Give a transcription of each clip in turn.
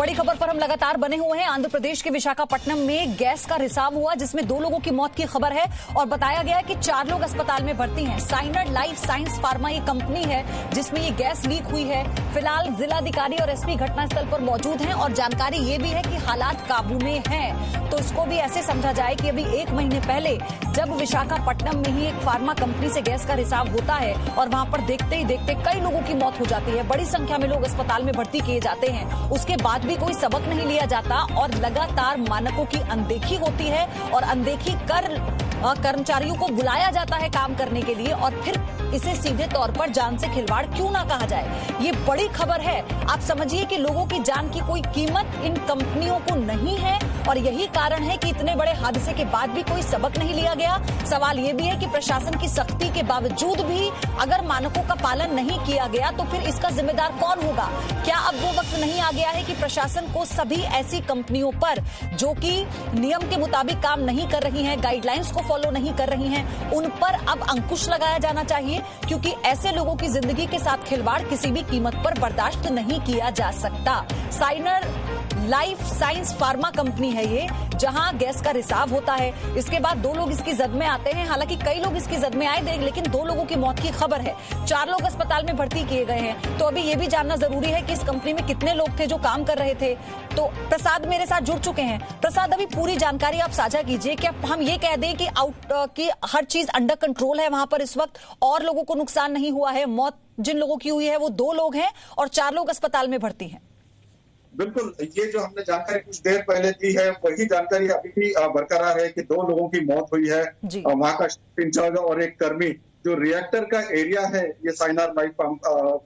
बड़ी खबर पर हम लगातार बने हुए हैं। आंध्र प्रदेश के विशाखापट्टनम में गैस का रिसाव हुआ जिसमें 2 लोगों की मौत की खबर है और बताया गया है कि 4 लोग अस्पताल में भर्ती हैं। साइनर लाइफ साइंस फार्मा ये कंपनी है जिसमें ये गैस लीक हुई है। फिलहाल जिलाधिकारी और एसपी घटनास्थल पर मौजूद हैं और जानकारी ये भी है कि हालात काबू में हैं। तो इसको भी ऐसे समझा जाए कि अभी 1 महीने पहले जब विशाखापट्टनम में ही एक फार्मा कंपनी से गैस का रिसाव होता है और वहां पर देखते ही देखते कई लोगों की मौत हो जाती है, बड़ी संख्या में लोग अस्पताल में भर्ती किए जाते हैं, उसके बाद भी कोई सबक नहीं लिया जाता और लगातार मानकों की अनदेखी होती है और अनदेखी कर कर्मचारियों को बुलाया जाता है काम करने के लिए और फिर इसे सीधे तौर पर जान से खिलवाड़ क्यों ना कहा जाए। ये बड़ी खबर है। आप समझिए कि लोगों की जान की कोई कीमत इन कंपनियों को नहीं है और यही कारण है कि इतने बड़े हादसे के बाद भी कोई सबक नहीं लिया गया। सवाल ये भी है कि प्रशासन की सख्ती के बावजूद भी अगर मानकों का पालन नहीं किया गया तो फिर इसका जिम्मेदार कौन होगा? क्या अब वो वक्त नहीं आ गया है कि प्रशासन को सभी ऐसी कंपनियों पर जो कि नियम के मुताबिक काम नहीं कर रही हैं, गाइडलाइंस को फॉलो नहीं कर रही हैं, उन पर अब अंकुश लगाया जाना चाहिए, क्योंकि ऐसे लोगों की जिंदगी के साथ खिलवाड़ किसी भी कीमत पर बर्दाश्त नहीं किया जा सकता। Signer life science pharma company है ये, जहां गैस का रिसाव होता है। इसके बाद 2 लोग इसकी जद में आते हैं। हालांकि कई लोग इसकी जद में आए, लेकिन 2 लोगों की मौत की खबर है। 4 लोग अस्पताल में भर्ती किए गए हैं। तो अभी ये भी जानना जरूरी है कि इस कंपनी में कितने लोग थे जो काम कर रहे थे। तो प्रसाद मेरे साथ जुड़ चुके हैं। प्रसाद, अभी पूरी जानकारी आप साझा कीजिए। क्या हम ये कह दें कि हर चीज अंडर कंट्रोल है वहां पर इस वक्त और लोगों को नुकसान नहीं हुआ है? मौत जिन लोगों की हुई है वो 2 लोग हैं और 4 लोग अस्पताल में भर्ती हैं। बिल्कुल, ये जो हमने जानकारी कुछ देर पहले दी है वही जानकारी अभी भी बरकरार है कि 2 लोगों की मौत हुई है। वहां का इंचार्ज और एक कर्मी, जो रिएक्टर का एरिया है ये साइनर लाइफ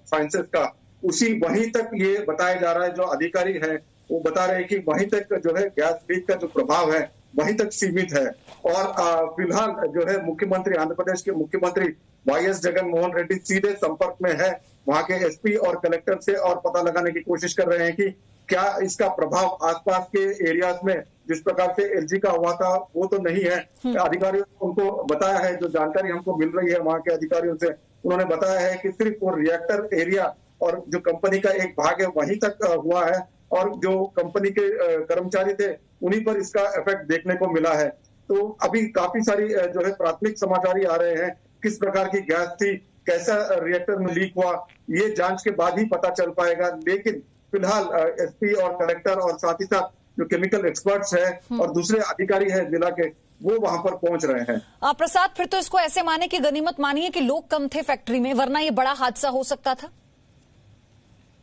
साइंसेस का, उसी वहीं तक ये बताया जा रहा है। जो अधिकारी है वो बता रहे हैं कि वहीं तक जो है गैस लीक का जो प्रभाव है वहीं तक सीमित है। और फिलहाल जो है मुख्यमंत्री, आंध्र प्रदेश के मुख्यमंत्री वाईएस जगनमोहन रेड्डी सीधे संपर्क में है वहां के एसपी और कलेक्टर से और पता लगाने की कोशिश कर रहे हैं कि क्या इसका प्रभाव आसपास के एरियाज में जिस प्रकार से एलजी का हुआ था वो तो नहीं है। अधिकारियों ने उनको बताया है, जो जानकारी हमको मिल रही है वहां के अधिकारियों से, उन्होंने बताया है कि सिर्फ वो रिएक्टर एरिया और जो कंपनी का एक भाग है वहीं तक हुआ है और जो कंपनी के कर्मचारी थे उन्हीं पर इसका इफेक्ट देखने को मिला है। तो अभी काफी सारी जो है प्राथमिक समाचार आ रहे हैं, किस प्रकार की गैस थी, कैसा रिएक्टर में लीक हुआ, ये जांच के बाद ही पता चल पाएगा। लेकिन फिलहाल एसपी और कलेक्टर और साथ ही साथ जो केमिकल एक्सपर्ट्स हैं और दूसरे अधिकारी हैं जिला के, वो वहां पर पहुंच रहे हैं। प्रसाद, फिर तो इसको ऐसे माने कि गनीमत मानिए कि लोग कम थे फैक्ट्री में, वरना ये बड़ा हादसा हो सकता था।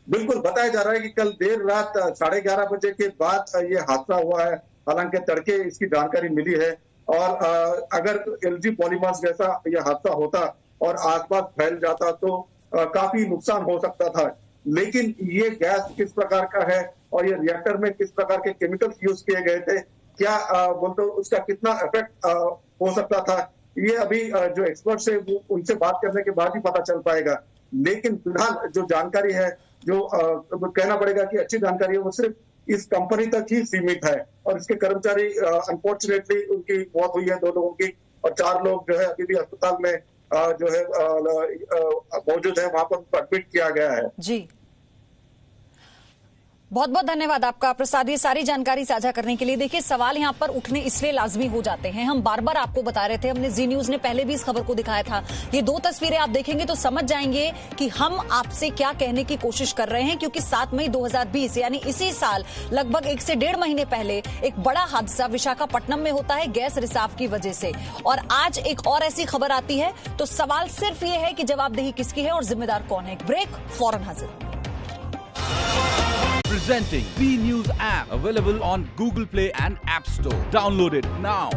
बिल्कुल, बताया जा रहा है कि कल देर रात 11:30 बजे के बाद ये हादसा हुआ है। हालांकि तड़के इसकी जानकारी मिली है और अगर एलजी पॉलीमर्स जैसा ये हादसा होता और आसपास फैल जाता तो काफी नुकसान हो सकता था। लेकिन ये गैस किस प्रकार का है और ये रिएक्टर में किस प्रकार के केमिकल्स यूज किए गए थे, क्या बोलते उसका कितना इफेक्ट हो सकता था, ये अभी जो एक्सपर्ट्स है उनसे बात करने के बाद ही पता चल पाएगा। लेकिन फिलहाल जो जानकारी है, जो कहना पड़ेगा कि अच्छी जानकारी है, वो सिर्फ इस कंपनी तक ही सीमित है और इसके कर्मचारी अनफॉर्चुनेटली उनकी मौत हुई है 2 लोगों की और 4 लोग जो है अभी भी अस्पताल में जो है मौजूद है, वहां पर उनको एडमिट किया गया है। जी, बहुत बहुत धन्यवाद आपका प्रसाद, ये सारी जानकारी साझा करने के लिए। देखिए, सवाल यहाँ पर उठने इसलिए लाजमी हो जाते हैं। हम बार बार आपको बता रहे थे, हमने जी न्यूज ने पहले भी इस खबर को दिखाया था। ये 2 तस्वीरें आप देखेंगे तो समझ जाएंगे कि हम आपसे क्या कहने की कोशिश कर रहे हैं, क्योंकि 7 मई 2020 यानी इसी साल लगभग 1 से 1.5 महीने पहले एक बड़ा हादसा विशाखापट्टनम में होता है गैस रिसाव की वजह से। और आज एक और ऐसी खबर आती है। तो सवाल सिर्फ ये है कि जवाबदेही किसकी है और जिम्मेदार कौन है। ब्रेक, फौरन हाजिर। Presenting B News app, available on Google Play and App Store. Download it now.